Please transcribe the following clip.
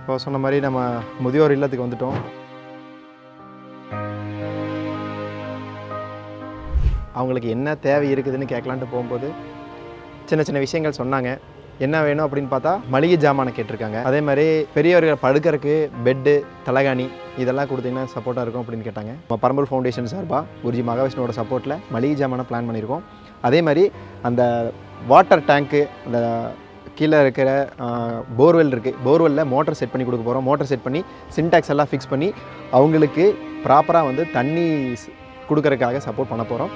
இப்போ சொன்ன மாதிரி நம்ம முதியோர் இல்லத்துக்கு வந்துட்டோம். அவங்களுக்கு என்ன தேவை இருக்குதுன்னு கேட்கலான்ட்டு போகும்போது சின்ன சின்ன விஷயங்கள் சொன்னாங்க. என்ன வேணும் அப்படின்னு பார்த்தா மளிகை ஜாமானை கேட்டிருக்காங்க. அதே மாதிரி பெரியவர்கள் படுக்கிறதுக்கு பெட்டு, தலகாணி இதெல்லாம் கொடுத்தீங்கன்னா சப்போர்ட்டாக இருக்கும் அப்படின்னு கேட்டாங்க. நம்ம பரம்பூர் ஃபவுண்டேஷன் சார்பாக குருஜி மகாவிஷ்ணுவோட சப்போர்ட்டில் மளிகை ஜாமானை பிளான் பண்ணியிருக்கோம். அதே மாதிரி அந்த வாட்டர் டேங்க்கு, அந்த கீழே இருக்கிற போர்வெல் இருக்குது, போர்வெல்லில் மோட்டர் செட் பண்ணி கொடுக்க போகிறோம். மோட்டர் செட் பண்ணி சின்டாக்ஸ் எல்லாம் ஃபிக்ஸ் பண்ணி அவங்களுக்கு ப்ராப்பராக வந்து தண்ணி கொடுக்கறதுக்காக சப்போர்ட் பண்ண போகிறோம்.